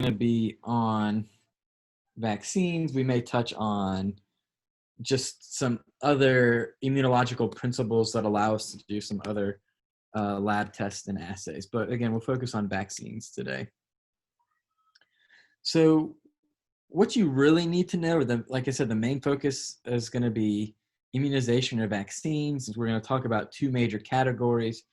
going to be on vaccines. We may touch on just some other immunological principles that allow us to do some other lab tests and assays. But again, we'll focus on vaccines today. So what you really need to know, or like I said, the main focus is going to be immunization or vaccines. We're going to talk about two major categories.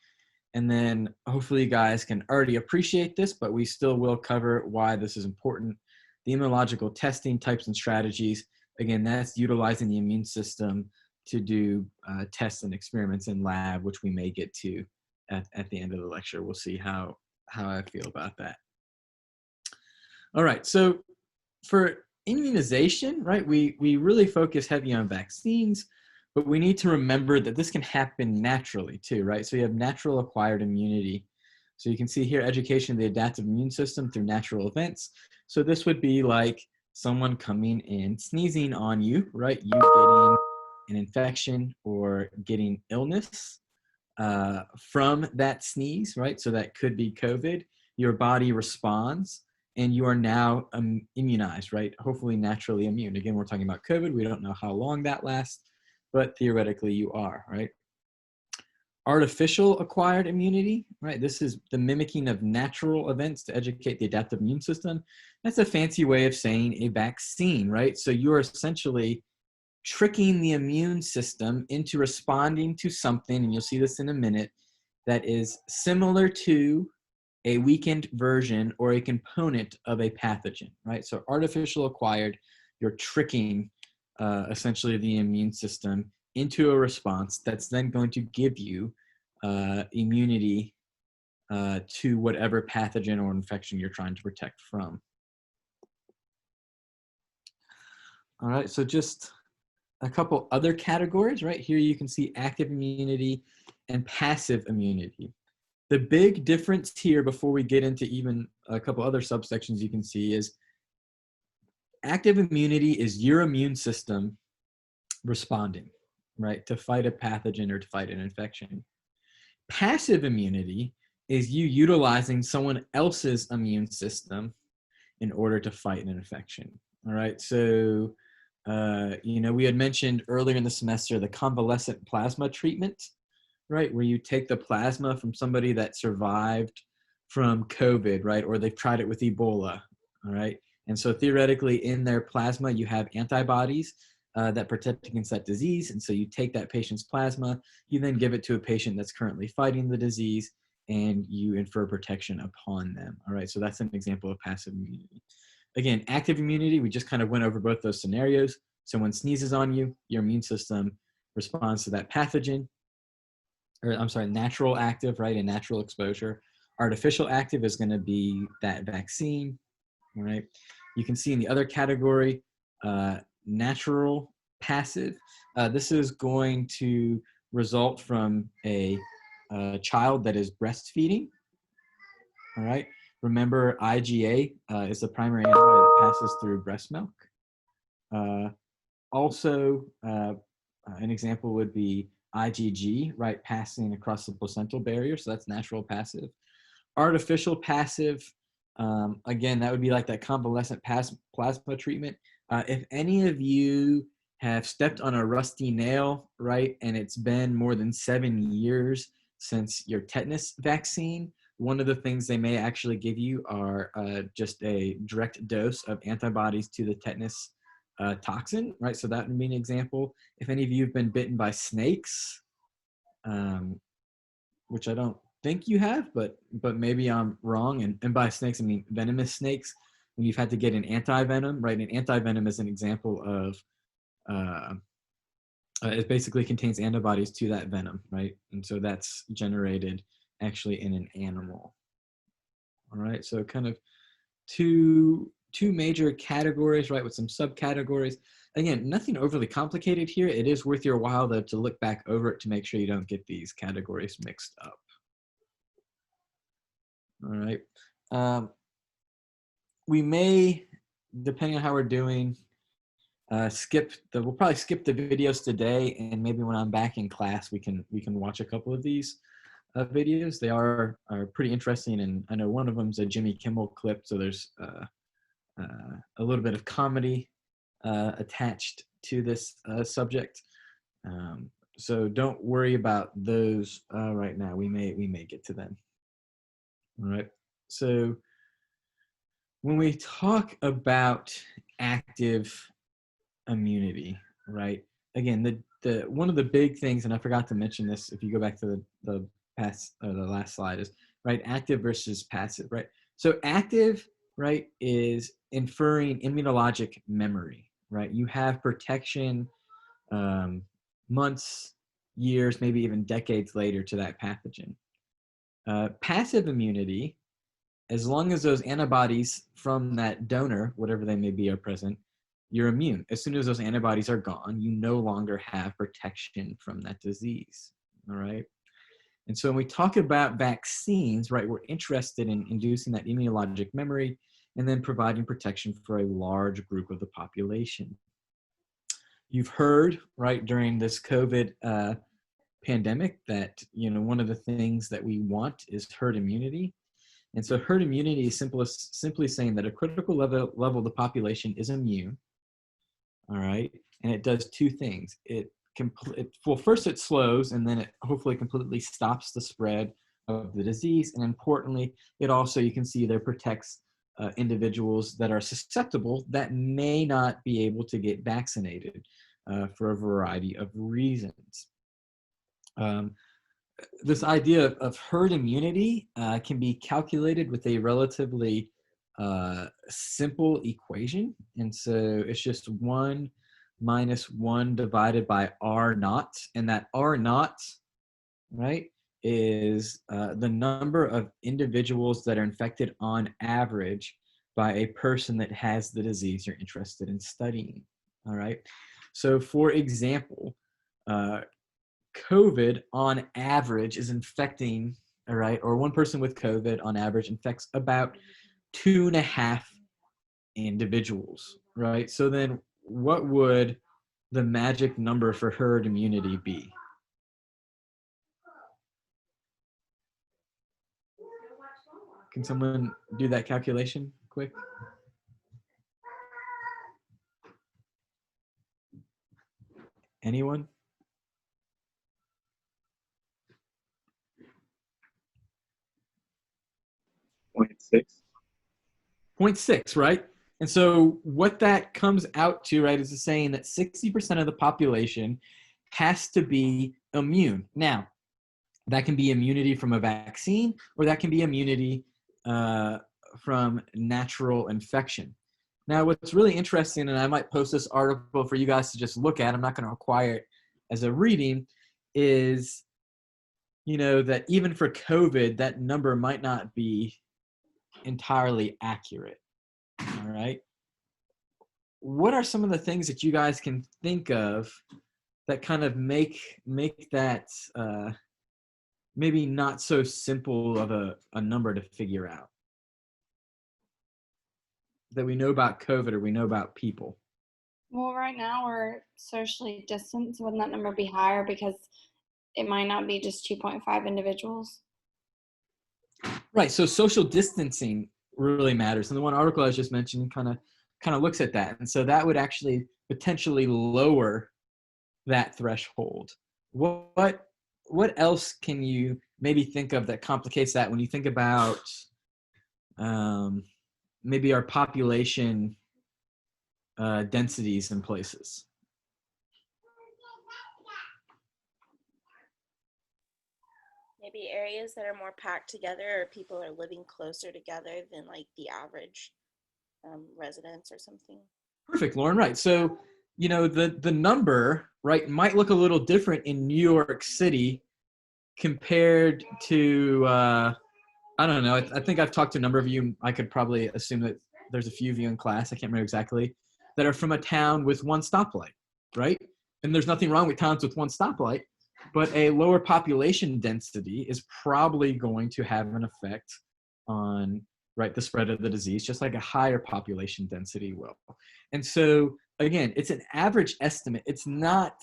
And then hopefully you guys can already appreciate this, but we still will cover why this is important. The immunological testing types and strategies. Again, that's utilizing the immune system to do tests and experiments in lab, which we may get to at the end of the lecture. We'll see how I feel about that. All right, so for immunization, right, we really focus heavy on vaccines, but we need to remember that this can happen naturally too, right? So you have natural acquired immunity. So you can see here, education of the adaptive immune system through natural events. So this would be like someone coming in, sneezing on you, right? You getting an infection or getting illness from that sneeze, right? So that could be COVID. Your body responds and you are now immunized, right? Hopefully naturally immune. Again, we're talking about COVID. We don't know how long that lasts, but theoretically you are, right? Artificial acquired immunity, right? This is the mimicking of natural events to educate the adaptive immune system. That's a fancy way of saying a vaccine, right? So you're essentially tricking the immune system into responding to something, and you'll see this in a minute, that is similar to a weakened version or a component of a pathogen, right? So artificial acquired, you're tricking essentially the immune system into a response that's then going to give you immunity to whatever pathogen or infection you're trying to protect from. All right, so just a couple other categories, right? Here you can see active immunity and passive immunity. The big difference here, before we get into even a couple other subsections you can see, is active immunity is your immune system responding, right, to fight a pathogen or to fight an infection. Passive immunity is you utilizing someone else's immune system in order to fight an infection. All right, so we had mentioned earlier in the semester the convalescent plasma treatment, right, where you take the plasma from somebody that survived from COVID, right, or they've tried it with Ebola, all right, and so theoretically in their plasma you have antibodies that protect against that disease, and so you take that patient's plasma, you then give it to a patient that's currently fighting the disease, and you infer protection upon them, all right, so that's an example of passive immunity. Again, active immunity, we just kind of went over both those scenarios. Someone sneezes on you, your immune system responds to that pathogen, or I'm sorry, natural active, right, and natural exposure. Artificial active is going to be that vaccine, all right? You can see in the other category, natural passive. This is going to result from a child that is breastfeeding, all right? Remember, IgA is the primary antibody that passes through breast milk. Also, an example would be IgG, right, passing across the placental barrier, so that's natural passive. Artificial passive, again, that would be like that convalescent plasma treatment. If any of you have stepped on a rusty nail, right, and it's been more than 7 years since your tetanus vaccine, one of the things they may actually give you are just a direct dose of antibodies to the tetanus toxin, right? So that would be an example. If any of you have been bitten by snakes, which I don't think you have, but maybe I'm wrong. And by snakes, I mean venomous snakes. When you've had to get an anti-venom, right? An anti-venom is an example of, it basically contains antibodies to that venom, right? And so that's generated actually in an animal. All right, so kind of two major categories, right, with some subcategories. Again, nothing overly complicated here. It is worth your while, though, to look back over it to make sure you don't get these categories mixed up. All right. We may, depending on how we're doing, we'll probably skip the videos today, and maybe when I'm back in class, we can watch a couple of these. videos. They are pretty interesting, and I know one of them is a Jimmy Kimmel clip, so there's a little bit of comedy attached to this subject. So don't worry about those right now. We may get to them. All right. So when we talk about active immunity, right? Again, the one of the big things, and I forgot to mention this, if you go back to the last slide, is right, active versus passive, right? So active, right, is inferring immunologic memory, right? You have protection months, years, maybe even decades later to that pathogen. Passive immunity, as long as those antibodies from that donor, whatever they may be, are present, you're immune. As soon as those antibodies are gone, you no longer have protection from that disease, all right? And so when we talk about vaccines, right, we're interested in inducing that immunologic memory and then providing protection for a large group of the population. You've heard, right, during this COVID pandemic that, you know, one of the things that we want is herd immunity. And so herd immunity is simply saying that a critical level of the population is immune, all right? And it does two things. Well, first it slows, and then it hopefully completely stops the spread of the disease. And importantly, it also, you can see there, protects individuals that are susceptible that may not be able to get vaccinated for a variety of reasons. This idea of herd immunity can be calculated with a relatively simple equation. And so it's just 1 minus 1 divided by R naught. And that R naught, right, is the number of individuals that are infected on average by a person that has the disease you're interested in studying, all right? So for example, COVID on average is infecting, all right, or one person with COVID on average infects about 2.5 individuals, right? So then what would the magic number for herd immunity be? Can someone do that calculation quick? Anyone? 0.6. 0.6, right? And so what that comes out to, right, is saying that 60% of the population has to be immune. Now, that can be immunity from a vaccine, or that can be immunity from natural infection. Now, what's really interesting, and I might post this article for you guys to just look at, I'm not going to require it as a reading, is, you know, that even for COVID, that number might not be entirely accurate. All right. What are some of the things that you guys can think of that kind of make that maybe not so simple of a number to figure out, that we know about COVID or we know about people? Well, right now we're socially distanced. Wouldn't that number be higher because it might not be just 2.5 individuals? Right. So social distancing really matters. And the one article I was just mentioning kind of looks at that. And so that would actually potentially lower that threshold. What else can you maybe think of that complicates that when you think about maybe our population densities in places? Maybe areas that are more packed together, or people are living closer together than like the average residents or something. Perfect, Lauren. Right. So, you know, the number, right, might look a little different in New York City compared to, I don't know. I think I've talked to a number of you. I could probably assume that there's a few of you in class, I can't remember exactly, that are from a town with one stoplight, right? And there's nothing wrong with towns with one stoplight, but a lower population density is probably going to have an effect on, right, the spread of the disease, just like a higher population density will. And so, again, it's an average estimate. It's not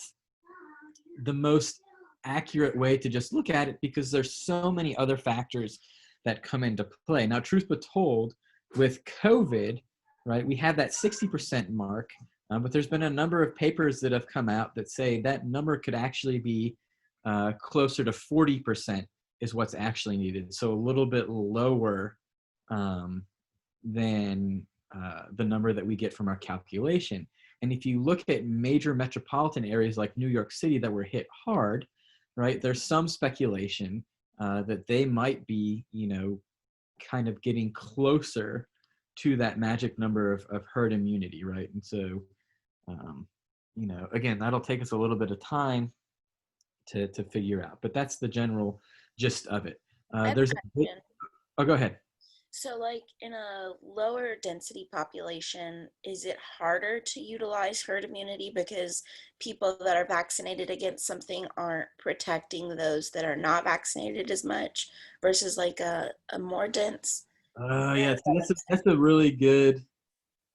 the most accurate way to just look at it because there's so many other factors that come into play. Now, truth be told, with COVID, right, we have that 60% mark, but there's been a number of papers that have come out that say that number could actually be closer to 40% is what's actually needed. So a little bit lower than the number that we get from our calculation. And if you look at major metropolitan areas like New York City that were hit hard, right, there's some speculation that they might be, kind of getting closer to that magic number of herd immunity, right? And so, again, that'll take us a little bit of time to figure out, but that's the general gist of it. Oh, go ahead. So, like in a lower density population, is it harder to utilize herd immunity because people that are vaccinated against something aren't protecting those that are not vaccinated as much versus like a more dense? Yeah, so that's a really good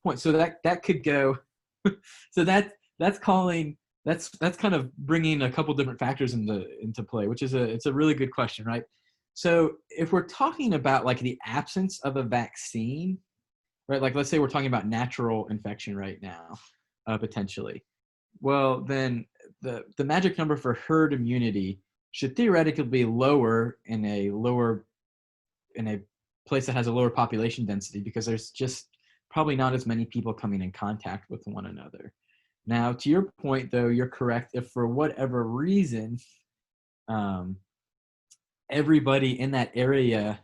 point. So that could go. So that's kind of bringing a couple different factors into play, which is it's a really good question, right? So if we're talking about like the absence of a vaccine, right? Like let's say we're talking about natural infection right now, potentially. Well, then the magic number for herd immunity should theoretically be lower in a place that has a lower population density because there's just probably not as many people coming in contact with one another. Now, to your point, though, you're correct. If for whatever reason, everybody in that area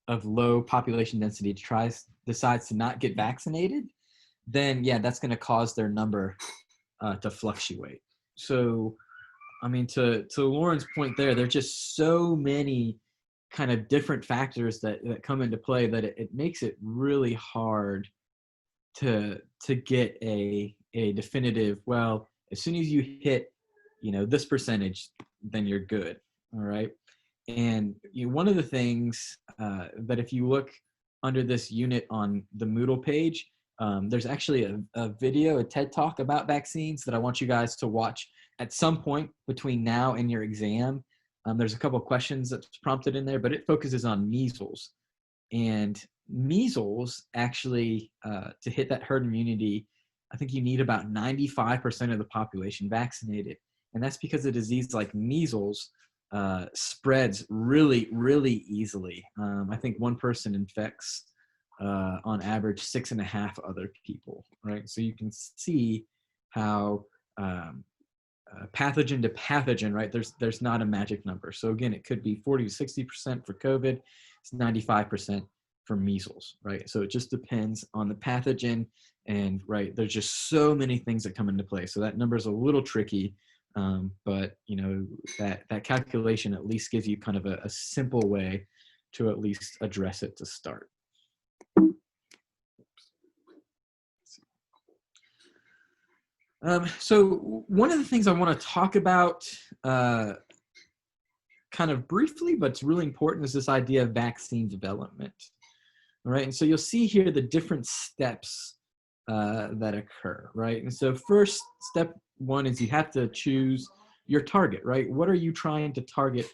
of low population density decides to not get vaccinated, then yeah, that's going to cause their number to fluctuate. So, I mean, to Lauren's point there's just so many kind of different factors that come into play that it makes it really hard to get a definitive, well, as soon as you hit, this percentage, then you're good. All right. And one of the things that if you look under this unit on the Moodle page, there's actually a video, a TED Talk about vaccines that I want you guys to watch at some point between now and your exam. There's a couple of questions that's prompted in there, but it focuses on measles. And measles actually, to hit that herd immunity, I think you need about 95% of the population vaccinated. And that's because a disease like measles spreads really, really easily. I think one person infects on average 6.5 other people, right? So you can see how pathogen to pathogen, right? There's not a magic number. So again, it could be 40 to 60% for COVID. It's 95% for measles, right? So it just depends on the pathogen, and right, there's just so many things that come into play. So that number is a little tricky, but that calculation at least gives you kind of a simple way to at least address it to start. So one of the things I want to talk about kind of briefly, but it's really important, is this idea of vaccine development. All right, and so you'll see here the different steps that occur, right? And so first, step one is you have to choose your target, right? What are you trying to target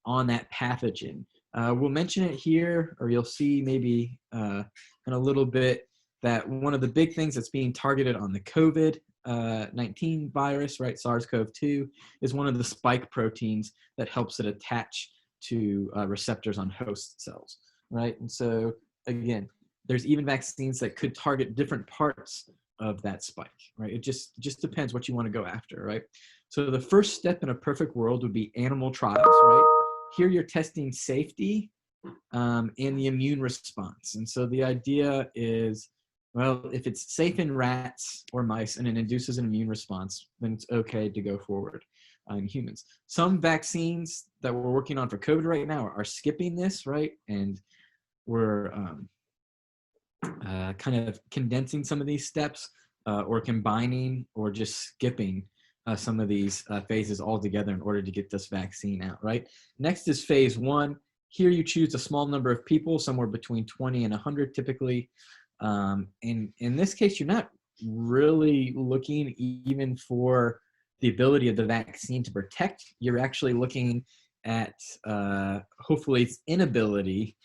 on that pathogen? We'll mention it here, or you'll see maybe in a little bit that one of the big things that's being targeted on the COVID-19 virus, right, SARS-CoV-2, is one of the spike proteins that helps it attach to receptors on host cells, right? And so again, there's even vaccines that could target different parts of that spike, right? It just depends what you want to go after, right? So the first step in a perfect world would be animal trials, right? Here you're testing safety and the immune response. And so the idea is, well, if it's safe in rats or mice and it induces an immune response, then it's okay to go forward in humans. Some vaccines that we're working on for COVID right now are skipping this, right? And we're kind of condensing some of these steps or combining or just skipping some of these phases altogether in order to get this vaccine out, right? Next is phase 1. Here you choose a small number of people, somewhere between 20 and 100 typically. In this case, you're not really looking even for the ability of the vaccine to protect. You're actually looking at hopefully its inability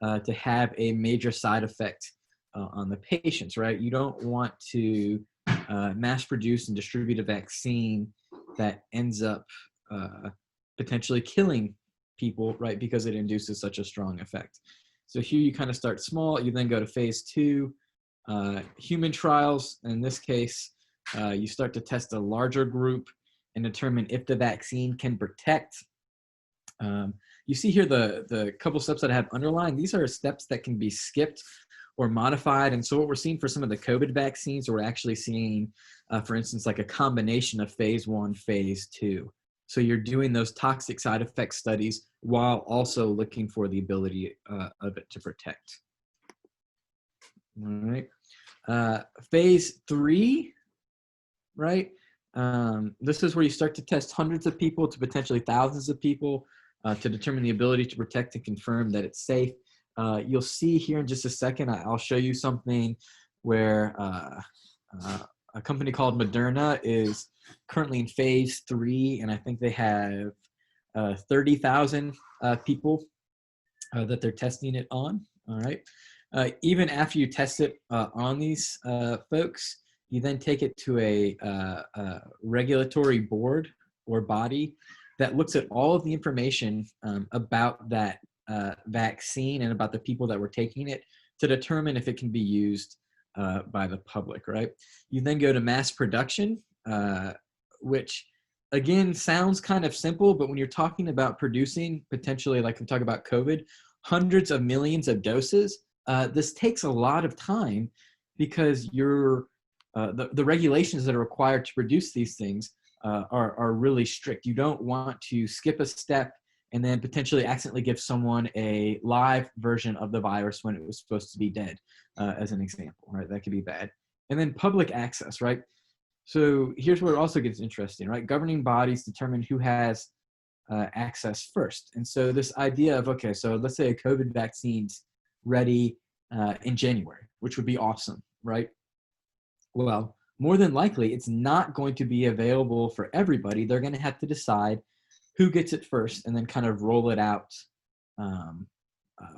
to have a major side effect on the patients, right? You don't want to mass produce and distribute a vaccine that ends up potentially killing people, right? Because it induces such a strong effect. So here you kind of start small, you then go to phase 2, human trials. In this case, you start to test a larger group and determine if the vaccine can protect. You see here the couple steps that I have underlined. These are steps that can be skipped or modified. And so what we're seeing for some of the COVID vaccines, we're actually seeing, for instance, like a combination of phase 1, phase 2. So you're doing those toxic side effect studies while also looking for the ability of it to protect. All right. Phase 3, right? This is where you start to test hundreds of people to potentially thousands of people to determine the ability to protect and confirm that it's safe. You'll see here in just a second, I'll show you something where a company called Moderna is currently in phase 3, and I think they have 30,000 people that they're testing it on. All right. Even after you test it on these folks, you then take it to a regulatory board or body that looks at all of the information about that vaccine and about the people that were taking it to determine if it can be used by the public, right? You then go to mass production, which again sounds kind of simple, but when you're talking about producing potentially, like we talk about COVID, hundreds of millions of doses, this takes a lot of time because the regulations that are required to produce these things are really strict. You don't want to skip a step and then potentially accidentally give someone a live version of the virus when it was supposed to be dead, as an example, right? That could be bad. And then public access, right? So here's where it also gets interesting, right? Governing bodies determine who has access first. And so this idea of, okay, so let's say a COVID vaccine's ready in January, which would be awesome, right? Well, more than likely, it's not going to be available for everybody. They're going to have to decide who gets it first and then kind of roll it out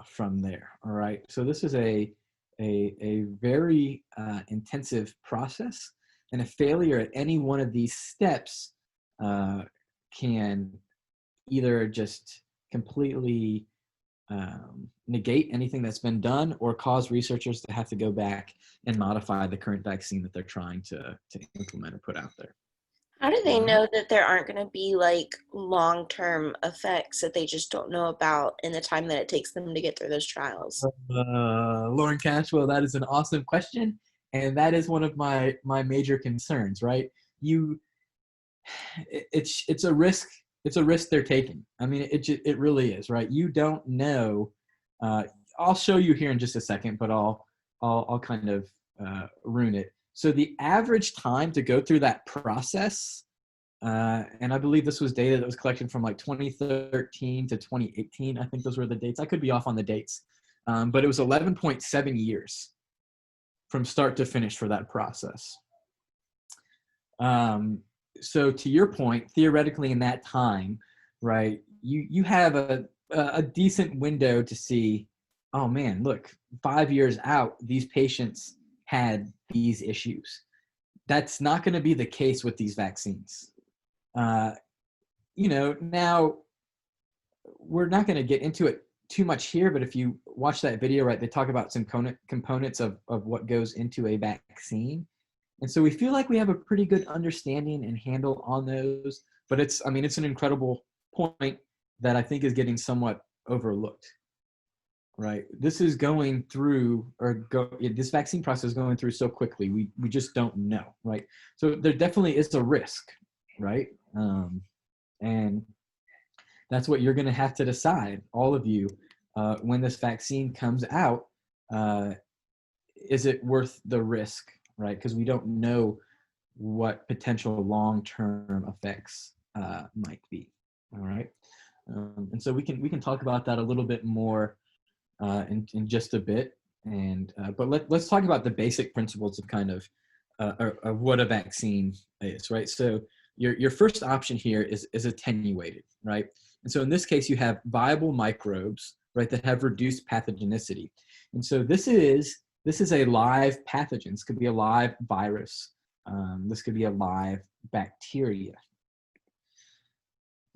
from there. All right. So this is a very intensive process, and a failure at any one of these steps can either just completely negate anything that's been done or cause researchers to have to go back and modify the current vaccine that they're trying to implement or put out there. How do they know that there aren't going to be like long-term effects that they just don't know about in the time that it takes them to get through those trials? Lauren Cashwell, that is an awesome question. And that is one of my major concerns, right? It's a risk. It's a risk they're taking. I mean, it really is, right? You don't know. I'll show you here in just a second, but I'll kind of ruin it. So the average time to go through that process, and I believe this was data that was collected from like 2013 to 2018. I think those were the dates. I could be off on the dates, but it was 11.7 years from start to finish for that process. So to your point, theoretically in that time, right, you have a decent window to see, oh man, look, 5 years out, these patients had these issues. That's not going to be the case with these vaccines. Now we're not going to get into it too much here, but if you watch that video, right, they talk about some components of what goes into a vaccine. And so we feel like we have a pretty good understanding and handle on those, but it's an incredible point that I think is getting somewhat overlooked, right? This is going through, this vaccine process is going through so quickly, we just don't know, right? So there definitely is a risk, right? And that's what you're gonna have to decide, all of you, when this vaccine comes out, is it worth the risk? Right, because we don't know what potential long-term effects might be. All right, and so we can talk about that a little bit more in just a bit. And but let's talk about the basic principles of kind of what a vaccine is. Right, so your first option here is attenuated, right? And so in this case, you have viable microbes, right, that have reduced pathogenicity. And so this is a live pathogen. This could be a live virus. This could be a live bacteria.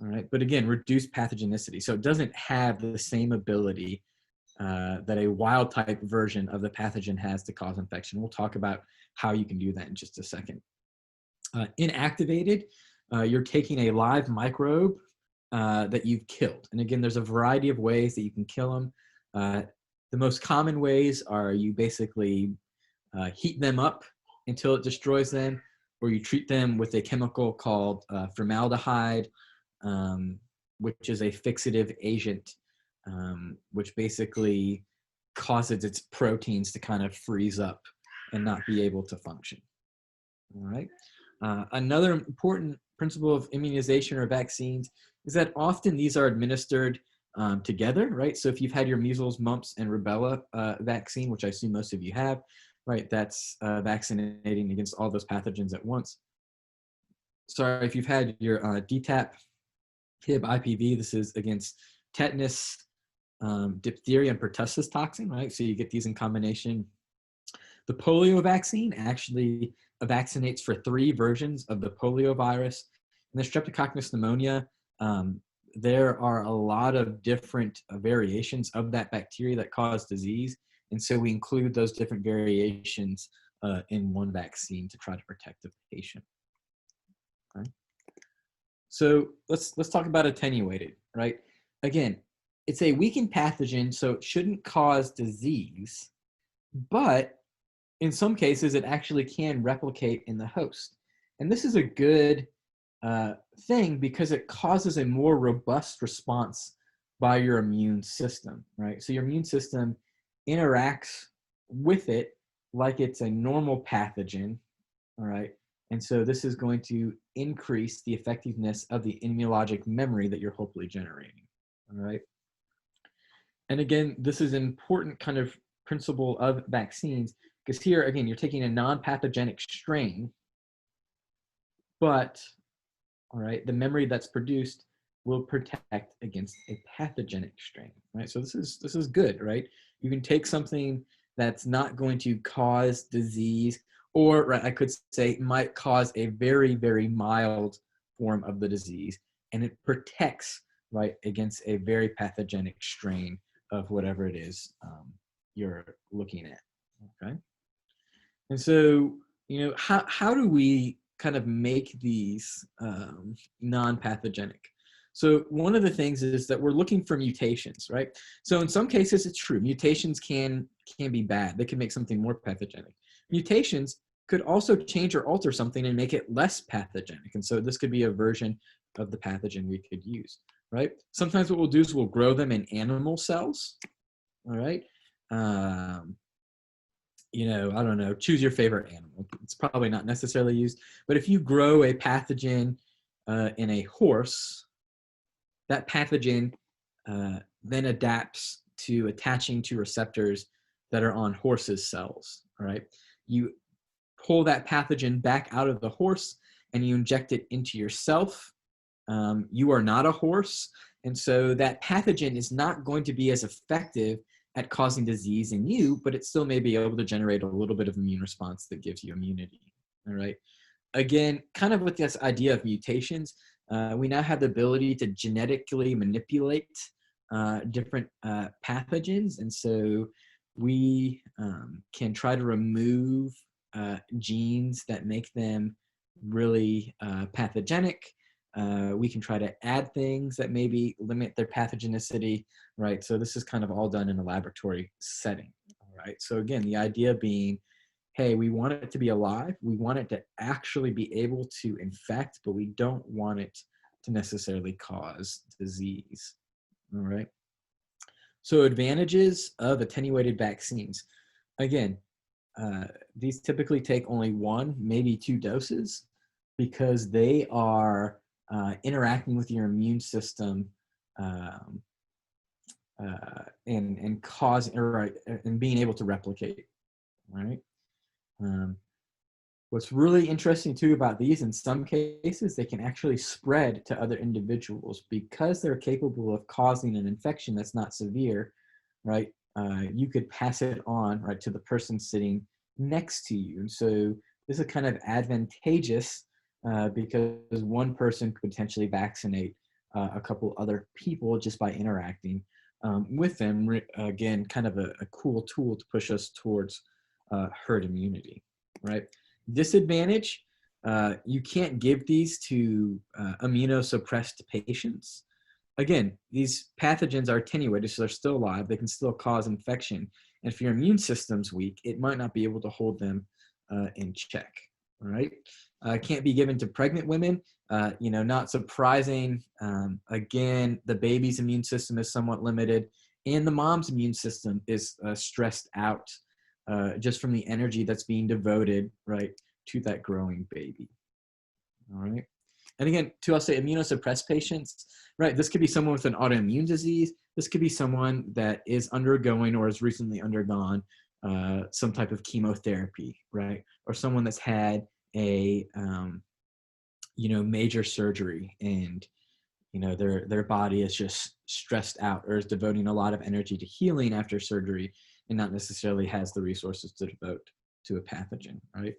All right, but again, reduced pathogenicity. So it doesn't have the same ability that a wild type version of the pathogen has to cause infection. We'll talk about how you can do that in just a second. Inactivated, you're taking a live microbe that you've killed. And again, there's a variety of ways that you can kill them. The most common ways are you basically heat them up until it destroys them, or you treat them with a chemical called formaldehyde, which is a fixative agent, which basically causes its proteins to kind of freeze up and not be able to function. All right. Another important principle of immunization or vaccines is that often these are administered together, right? So if you've had your measles, mumps, and rubella vaccine, which I assume most of you have, right, that's vaccinating against all those pathogens at once. Sorry, if you've had your DTaP, Hib, IPV, this is against tetanus, diphtheria, and pertussis toxin, right? So you get these in combination. The polio vaccine actually vaccinates for 3 versions of the polio virus. And the streptococcus pneumonia, there are a lot of different variations of that bacteria that cause disease. And so we include those different variations in one vaccine to try to protect the patient. Okay. So let's talk about attenuated, right? Again, it's a weakened pathogen, so it shouldn't cause disease, but in some cases, it actually can replicate in the host. And this is a good thing because it causes a more robust response by your immune system, right? So your immune system interacts with it like it's a normal pathogen, all right? And so this is going to increase the effectiveness of the immunologic memory that you're hopefully generating, all right? And again, this is an important kind of principle of vaccines, because here, again, you're taking a non-pathogenic strain, but, all right, the memory that's produced will protect against a pathogenic strain, right? So this is good, right? You can take something that's not going to cause disease, or right, I could say might cause a very, very mild form of the disease, and it protects, right, against a very pathogenic strain of whatever it is you're looking at, okay? And so, you know, how do we kind of make these non-pathogenic? So one of the things is that we're looking for mutations, right? So in some cases, it's true. Mutations can be bad. They can make something more pathogenic. Mutations could also change or alter something and make it less pathogenic. And so this could be a version of the pathogen we could use, right? Sometimes what we'll do is we'll grow them in animal cells, all right? You know, I don't know, choose your favorite animal. It's probably not necessarily used, but if you grow a pathogen in a horse, that pathogen then adapts to attaching to receptors that are on horses' cells, all right? You pull that pathogen back out of the horse and you inject it into yourself. You are not a horse, and so that pathogen is not going to be as effective at causing disease in you, but it still may be able to generate a little bit of immune response that gives you immunity, all right? Again, kind of with this idea of mutations, we now have the ability to genetically manipulate different pathogens, and so we can try to remove genes that make them really pathogenic. We can try to add things that maybe limit their pathogenicity, right? So this is kind of all done in a laboratory setting, all right? So again, the idea being, hey, we want it to be alive. We want it to actually be able to infect, but we don't want it to necessarily cause disease, all right? So advantages of attenuated vaccines. Again, these typically take only 1, maybe 2 doses because they are interacting with your immune system and causing and being able to replicate, right? What's really interesting too about these, in some cases, they can actually spread to other individuals because they're capable of causing an infection that's not severe, right? You could pass it on, right, to the person sitting next to you. And so this is kind of advantageous because one person could potentially vaccinate a couple other people just by interacting with them. Again, kind of a cool tool to push us towards herd immunity, right? Disadvantage, you can't give these to immunosuppressed patients. Again, these pathogens are attenuated, so they're still alive. They can still cause infection. And if your immune system's weak, it might not be able to hold them in check, all right? Can't be given to pregnant women. Not surprising. Again, the baby's immune system is somewhat limited, and the mom's immune system is stressed out just from the energy that's being devoted, right, to that growing baby. All right. And again, I'll say immunosuppressed patients, right? This could be someone with an autoimmune disease. This could be someone that is undergoing or has recently undergone some type of chemotherapy, right? Or someone that's had a, major surgery and, their body is just stressed out or is devoting a lot of energy to healing after surgery and not necessarily has the resources to devote to a pathogen, right?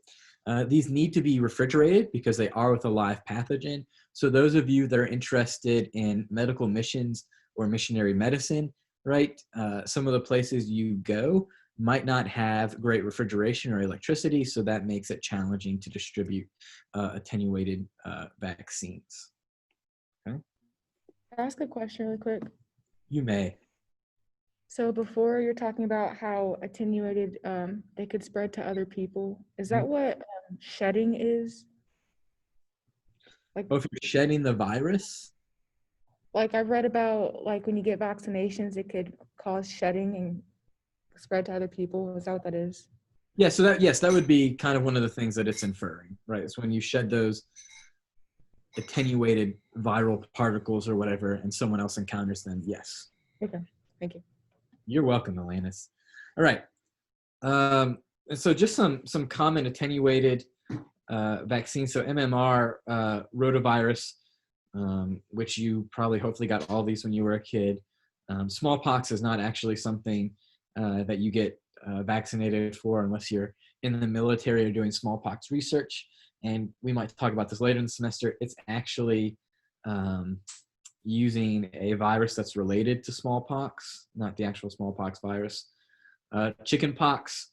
These need to be refrigerated because they are with a live pathogen. So those of you that are interested in medical missions or missionary medicine, right, some of the places you go might not have great refrigeration or electricity, so that makes it challenging to distribute attenuated vaccines. Okay? Can I ask a question really quick? You may. So before you're talking about how attenuated they could spread to other people, is that what shedding is? Like, if you're shedding the virus? like I've read about like when you get vaccinations, it could cause shedding and spread to other people. Is that what that is? Yeah, so that would be kind of one of the things that it's inferring, right? It's when you shed those attenuated viral particles or whatever and someone else encounters them, yes. Okay, thank you. You're welcome, Alanis. All right. So just some common attenuated vaccines. So MMR, rotavirus, which you probably hopefully got all these when you were a kid. Smallpox is not actually something that you get vaccinated for unless you're in the military or doing smallpox research. And we might talk about this later in the semester. It's actually using a virus that's related to smallpox, not the actual smallpox virus. Chickenpox,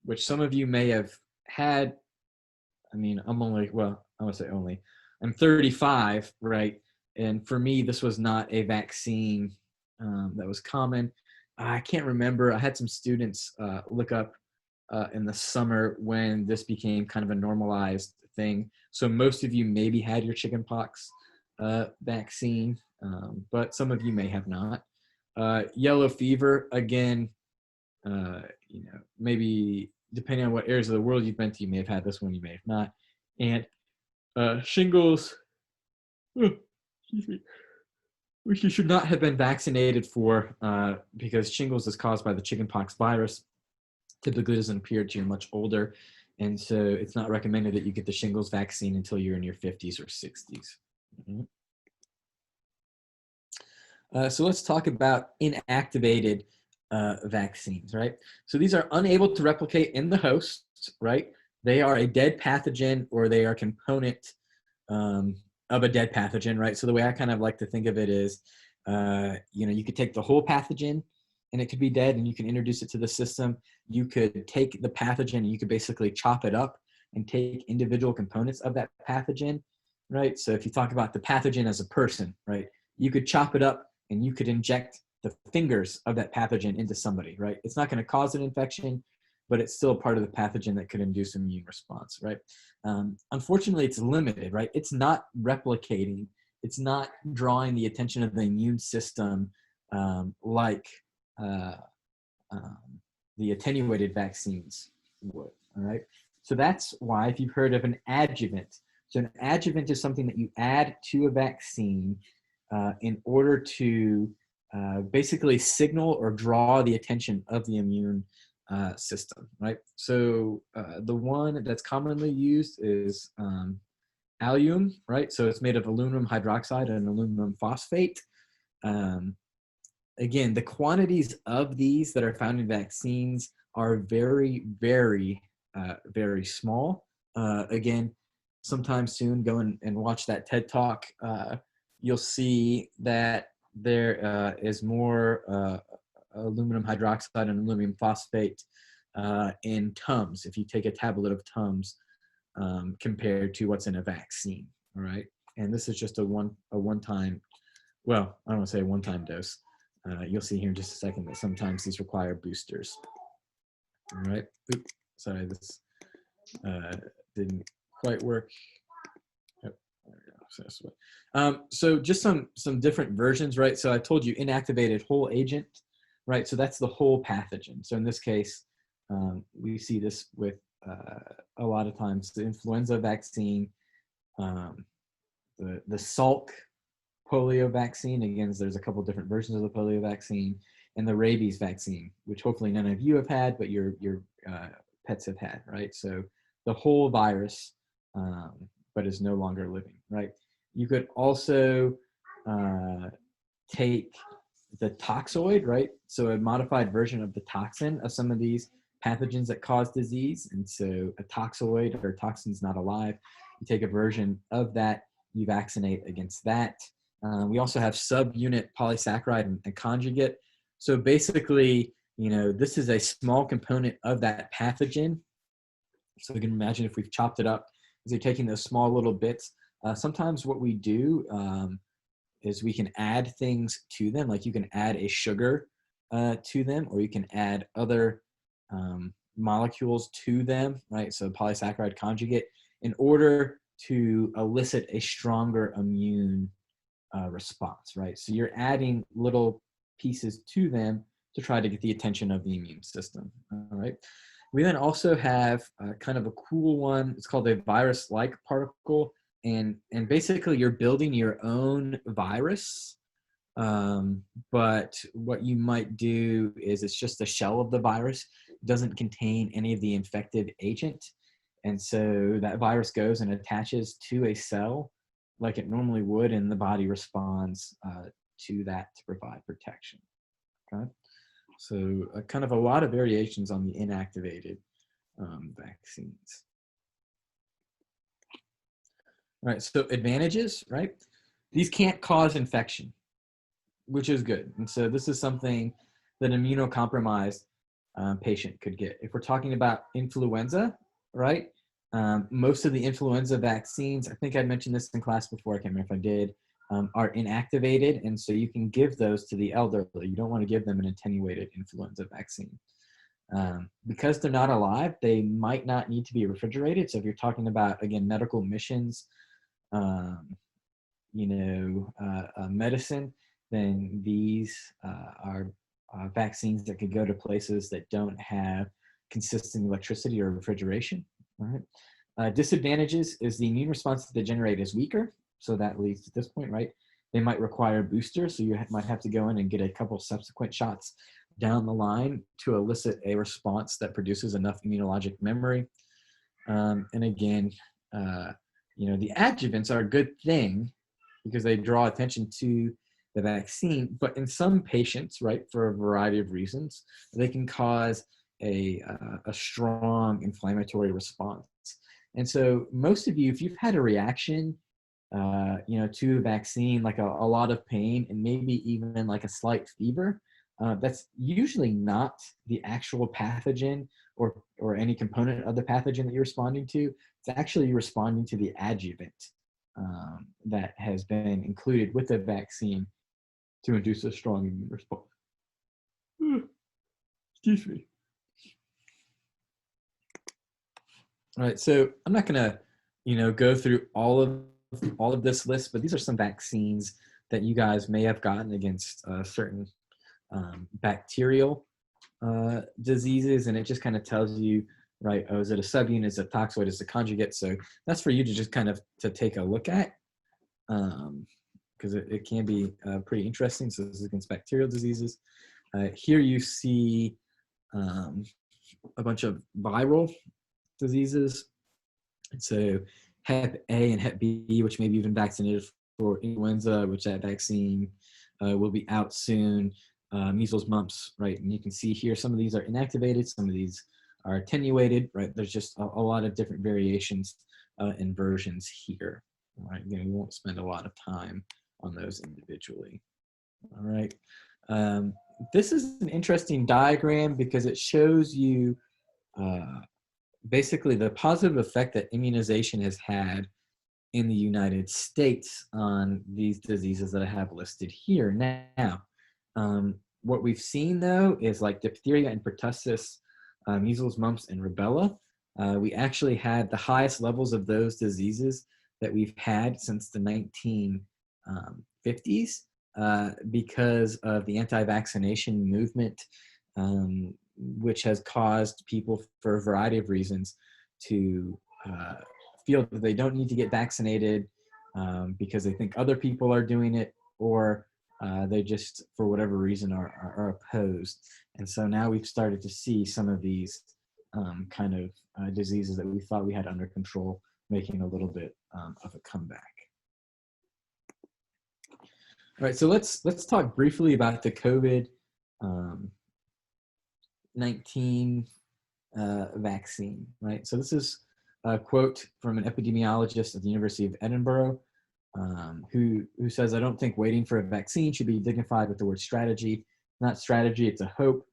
which some of you may have had. I mean, I'm I'm 35, right? And for me, this was not a vaccine that was common. I can't remember. I had some students look up in the summer when this became kind of a normalized thing. So most of you maybe had your chickenpox vaccine, but some of you may have not. Yellow fever, again, maybe depending on what areas of the world you've been to, you may have had this one, you may have not. And shingles, which you should not have been vaccinated for because shingles is caused by the chickenpox virus. Typically doesn't appear until you're much older. And so it's not recommended that you get the shingles vaccine until you're in your 50s or 60s. Mm-hmm. So let's talk about inactivated vaccines, right? So these are unable to replicate in the host, right? They are a dead pathogen or they are a component of a dead pathogen, right? So the way I kind of like to think of it is, you could take the whole pathogen and it could be dead and you can introduce it to the system. You could take the pathogen and you could basically chop it up and take individual components of that pathogen, right? So if you talk about the pathogen as a person, right? You could chop it up and you could inject the fingers of that pathogen into somebody, right? It's not going to cause an infection, but it's still part of the pathogen that could induce immune response, right? Unfortunately, it's limited, right? It's not replicating. It's not drawing the attention of the immune system like the attenuated vaccines would, all right? So that's why if you've heard of an adjuvant, so an adjuvant is something that you add to a vaccine in order to basically signal or draw the attention of the immune system, right? So the one that's commonly used is allium, right? So it's made of aluminum hydroxide and aluminum phosphate. Again, the quantities of these that are found in vaccines are very, very, very small. Again, sometime soon, go and watch that TED Talk. You'll see that there is more aluminum hydroxide and aluminum phosphate in Tums, if you take a tablet of Tums compared to what's in a vaccine, all right? And this is just a one-time, well, I don't want to say a one-time dose. You'll see here in just a second that sometimes these require boosters. All right. Oops, sorry, this didn't quite work. Yep, there we go. So just some different versions, right? So I told you inactivated whole agent, right? So that's the whole pathogen. So in this case, we see this with a lot of times the influenza vaccine, the Salk polio vaccine. Again, there's a couple different versions of the polio vaccine, and the rabies vaccine, which hopefully none of you have had, but your pets have had, right? So the whole virus, but is no longer living, right? You could also take the toxoid, right? So a modified version of the toxin of some of these pathogens that cause disease. And so a toxoid or toxin's not alive. You take a version of that, you vaccinate against that. We also have subunit polysaccharide and conjugate. So basically, you know, this is a small component of that pathogen. So you can imagine if we've chopped it up, is you're taking those small little bits. Sometimes what we do is we can add things to them, like you can add a sugar to them, or you can add other molecules to them, right? So polysaccharide conjugate, in order to elicit a stronger immune response, right? So you're adding little pieces to them to try to get the attention of the immune system, all right? We then also have kind of a cool one. It's called a virus-like particle, and basically you're building your own virus, but what you might do is it's just the shell of the virus. It doesn't contain any of the infective agent, and so that virus goes and attaches to a cell like it normally would, and the body responds to that to provide protection. Okay, so kind of a lot of variations on the inactivated vaccines. All right, so advantages, right? These can't cause infection, which is good. And so this is something that an immunocompromised patient could get. If we're talking about influenza, right? Most of the influenza vaccines, I think I mentioned this in class before, I can't remember if I did, are inactivated. And so you can give those to the elderly. You don't want to give them an attenuated influenza vaccine. Because they're not alive, they might not need to be refrigerated. So if you're talking about, again, medical missions, medicine, then these are vaccines that could go to places that don't have consistent electricity or refrigeration. All right. Disadvantages is the immune response that they generate is weaker. So that leads to this point, right? They might require boosters. So you might have to go in and get a couple subsequent shots down the line to elicit a response that produces enough immunologic memory. And again, the adjuvants are a good thing because they draw attention to the vaccine, but in some patients, right, for a variety of reasons, they can cause a strong inflammatory response. And so most of you, if you've had a reaction, to a vaccine, like a lot of pain and maybe even like a slight fever, that's usually not the actual pathogen or any component of the pathogen that you're responding to. It's actually responding to the adjuvant that has been included with the vaccine to induce a strong immune response. Excuse me. All right, so I'm not gonna, go through all of this list, but these are some vaccines that you guys may have gotten against certain bacterial diseases, and it just kind of tells you, right? Oh, is it a subunit? Is it a toxoid? Is it a conjugate? So that's for you to just kind of to take a look at, because it can be pretty interesting. So this is against bacterial diseases. Here you see a bunch of viral diseases. And so Hep A and Hep B, which maybe even vaccinated for influenza, which that vaccine will be out soon. Measles, mumps, right? And you can see here, some of these are inactivated, some of these are attenuated, right? There's just a lot of different variations and versions here, all right? Again, we won't spend a lot of time on those individually, all right? This is an interesting diagram because it shows you basically the positive effect that immunization has had in the United States on these diseases that I have listed here. Now, what we've seen though is like diphtheria and pertussis, measles, mumps, and rubella. We actually had the highest levels of those diseases that we've had since the 1950s because of the anti-vaccination movement, which has caused people, for a variety of reasons, to feel that they don't need to get vaccinated because they think other people are doing it, or they just, for whatever reason, are opposed. And so now we've started to see some of these kind of diseases that we thought we had under control making a little bit of a comeback. All right, so let's talk briefly about the COVID-19 vaccine, right? So this is a quote from an epidemiologist at the University of Edinburgh who says, "I don't think waiting for a vaccine should be dignified with the word strategy. Not strategy, it's a hope."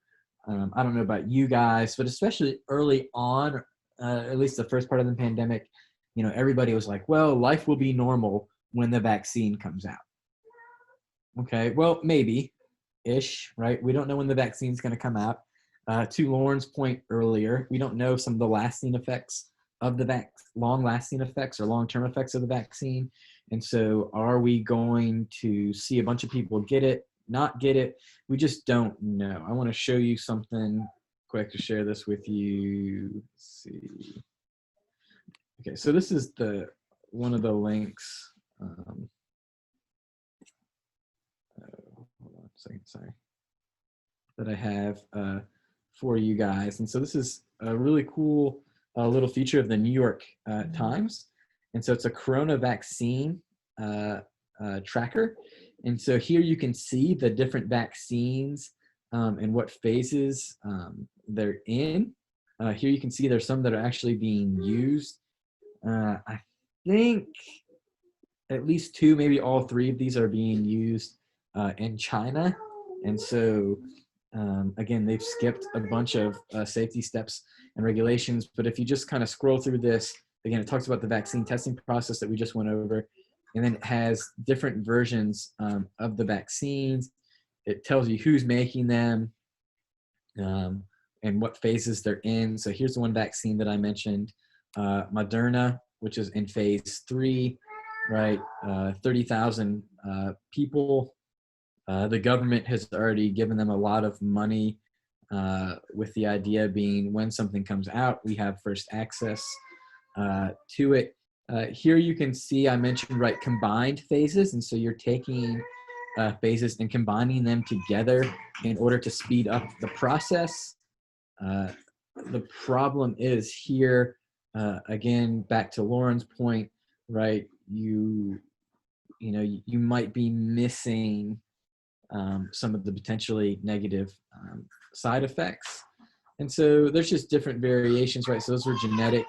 I don't know about you guys, but especially early on, at least the first part of the pandemic, you know, everybody was like, well, life will be normal when the vaccine comes out. Okay, well, maybe-ish, right? We don't know when the vaccine's going to come out. To Lauren's point earlier, we don't know some of the lasting effects of the long-lasting effects or long-term effects of the vaccine. And so are we going to see a bunch of people get it, not get it? We just don't know. I want to show you something quick to share this with you. Let's see. Okay, so this is one of the links. Hold on a second, sorry. That I have for you guys. And so this is a really cool little feature of the New York Times. And so it's a corona vaccine tracker. And so here you can see the different vaccines and what phases they're in. Here you can see there's some that are actually being used. I think at least 2, maybe all 3 of these are being used in China. And so, again, they've skipped a bunch of safety steps and regulations. But if you just kind of scroll through this, again, it talks about the vaccine testing process that we just went over. And then it has different versions of the vaccines. It tells you who's making them and what phases they're in. So here's the one vaccine that I mentioned, Moderna, which is in phase 3, right? 30,000 people. The government has already given them a lot of money with the idea being when something comes out, we have first access to it. Here you can see I mentioned, right, combined phases. And so you're taking phases and combining them together in order to speed up the process. The problem is here, again, back to Lauren's point, right? You might be missing some of the potentially negative side effects. And so there's just different variations, right? So those are genetic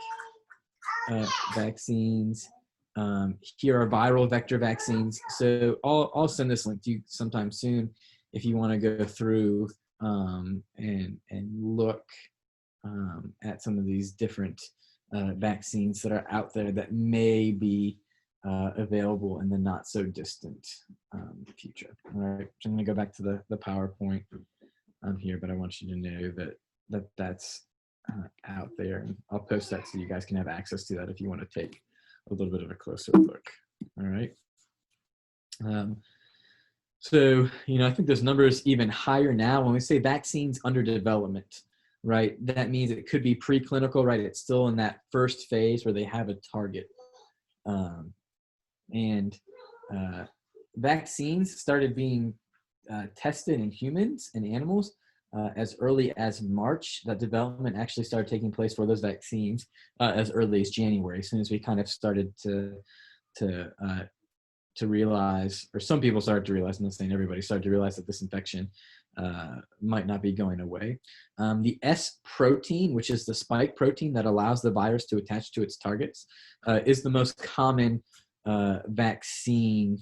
vaccines. Here are viral vector vaccines. So I'll send this link to you sometime soon if you want to go through and look at some of these different vaccines that are out there that may be available in the not so distant future. All right, so I'm going to go back to the PowerPoint here, but I want you to know that's out there, and I'll post that so you guys can have access to that if you want to take a little bit of a closer look. All right. So, I think those numbers even higher now. When we say vaccines under development, right, that means it could be preclinical, right? It's still in that first phase where they have a target. Vaccines started being tested in humans and animals as early as March. That development actually started taking place for those vaccines as early as January, as soon as we kind of started to realize, or some people started to realize, I'm not saying everybody, started to realize that this infection might not be going away. The S protein, which is the spike protein that allows the virus to attach to its targets, is the most common vaccine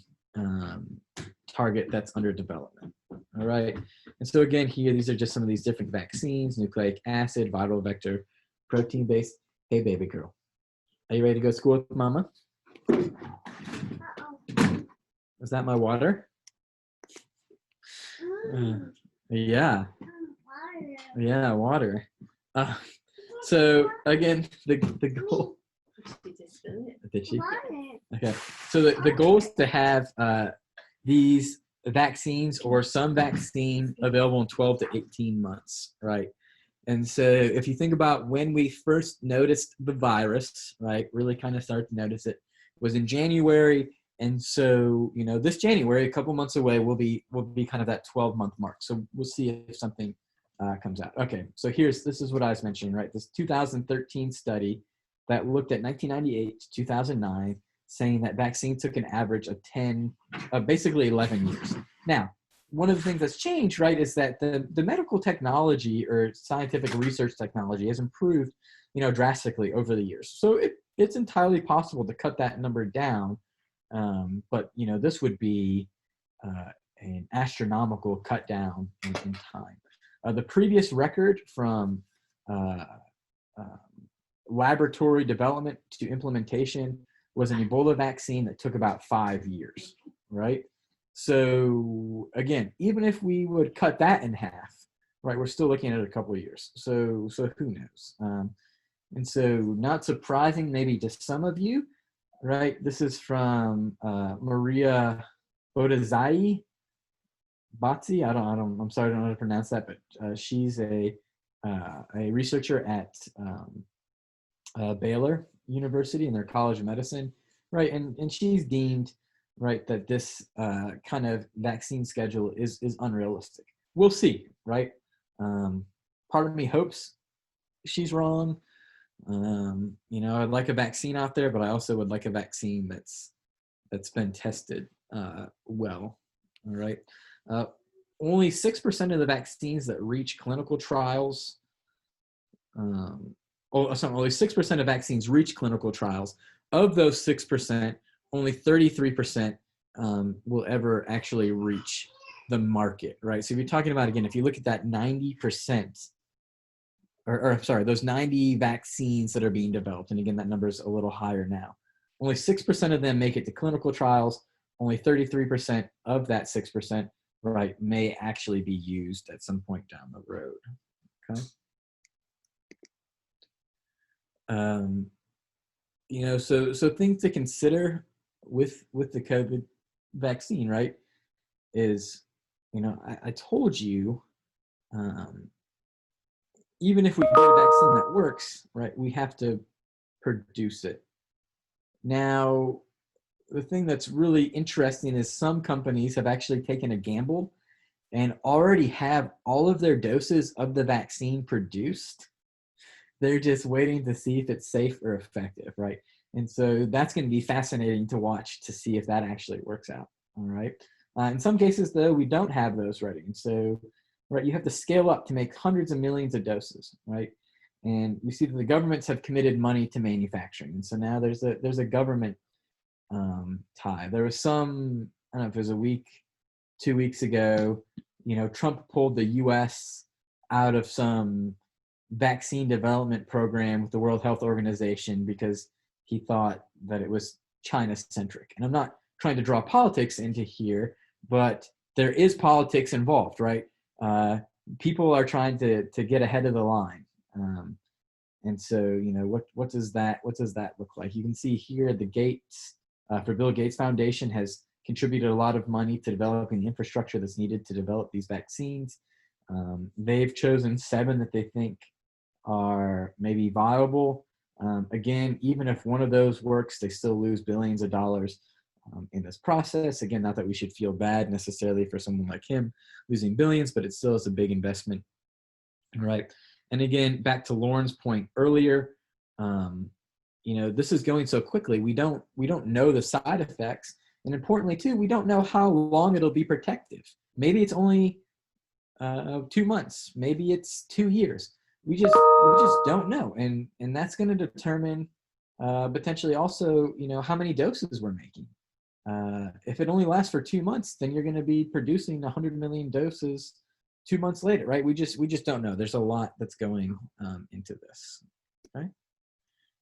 target that's under development. All right. And so again, here, these are just some of these different vaccines: nucleic acid, viral vector, protein based. Hey, baby girl, are you ready to go to school with mama? Is that my water? Yeah. Yeah, water. So again, the goal. Did she? Okay. So the goal is to have these vaccines or some vaccine available in 12 to 18 months, right? And so if you think about when we first noticed the virus, right, really kind of started to notice it, was in January. And so, you know, this January, a couple months away, will be kind of that 12-month mark. So we'll see if something comes out. Okay, so this is what I was mentioning, right? This 2013 study that looked at 1998 to 2009, saying that vaccine took an average of basically 11 years. Now, one of the things that's changed, right, is that the medical technology or scientific research technology has improved, you know, drastically over the years. So it's entirely possible to cut that number down. But, you know, this would be an astronomical cut down in time. The previous record from laboratory development to implementation was an Ebola vaccine that took about 5 years, right? So again, even if we would cut that in half, right, we're still looking at a couple of years. So who knows? And so not surprising maybe to some of you, right? This is from Maria Bodazai Batsi. I'm sorry, I don't know how to pronounce that, but she's a researcher at Baylor University in their College of Medicine, right? And she's deemed, right, that this kind of vaccine schedule is unrealistic. We'll see, right? Part of me hopes she's wrong. You know, I'd like a vaccine out there, but I also would like a vaccine that's been tested well. All right. Only 6% of the vaccines that reach clinical trials. Only 6% of vaccines reach clinical trials. Of those 6%, only 33% will ever actually reach the market, right? So if you're talking about, again, if you look at that 90%, those 90 vaccines that are being developed, and again, that number is a little higher now. Only 6% of them make it to clinical trials. Only 33% of that 6%, right, may actually be used at some point down the road. Okay. You know, so things to consider with the COVID vaccine, right, is, you know, I told you, even if we get a vaccine that works, right, we have to produce it. Now, the thing that's really interesting is some companies have actually taken a gamble and already have all of their doses of the vaccine produced. They're just waiting to see if it's safe or effective, right? And so that's going to be fascinating to watch to see if that actually works out, all right? In some cases, though, we don't have those ready. And so, right, you have to scale up to make hundreds of millions of doses, right? And you see that the governments have committed money to manufacturing. And so now there's a government tie. There was some, I don't know if it was a week, 2 weeks ago, you know, Trump pulled the US out of some vaccine development program with the World Health Organization because he thought that it was China-centric. And I'm not trying to draw politics into here, but there is politics involved, right? People are trying to get ahead of the line. And so, you know, what does that look like? You can see here the Gates, for Bill Gates Foundation has contributed a lot of money to developing the infrastructure that's needed to develop these vaccines. They've chosen 7 that they think are maybe viable. Again, even if one of those works, they still lose billions of dollars in this process. Again, not that we should feel bad necessarily for someone like him losing billions, but it still is a big investment Right. And again, back to Lauren's point earlier, this is going so quickly. We don't know the side effects, and importantly too, we don't know how long it'll be protective. Maybe it's only 2 months. Maybe it's 2 years. We just don't know, and that's going to determine potentially also how many doses we're making. If it only lasts for 2 months, then you're going to be producing 100 million doses 2 months later, right? We just don't know. There's a lot that's going into this, right?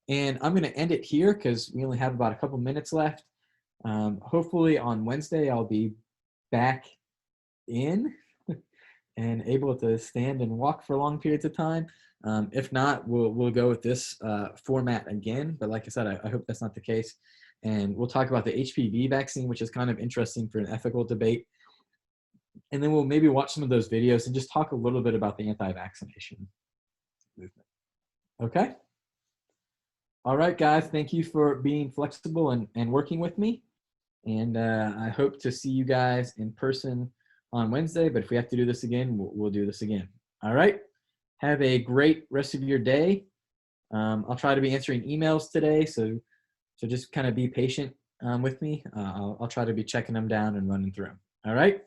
And I'm going to end it here because we only have about a couple minutes left. Hopefully on Wednesday I'll be back in and able to stand and walk for long periods of time. If not, we'll go with this format again. But like I said, I hope that's not the case. And we'll talk about the HPV vaccine, which is kind of interesting for an ethical debate. And then we'll maybe watch some of those videos and just talk a little bit about the anti-vaccination movement. Okay? All right, guys. Thank you for being flexible and working with me. And I hope to see you guys in person on Wednesday. But if we have to do this again, we'll do this again. All right? Have a great rest of your day. I'll try to be answering emails today, so just kind of be patient with me. I'll try to be checking them down and running through them. All right?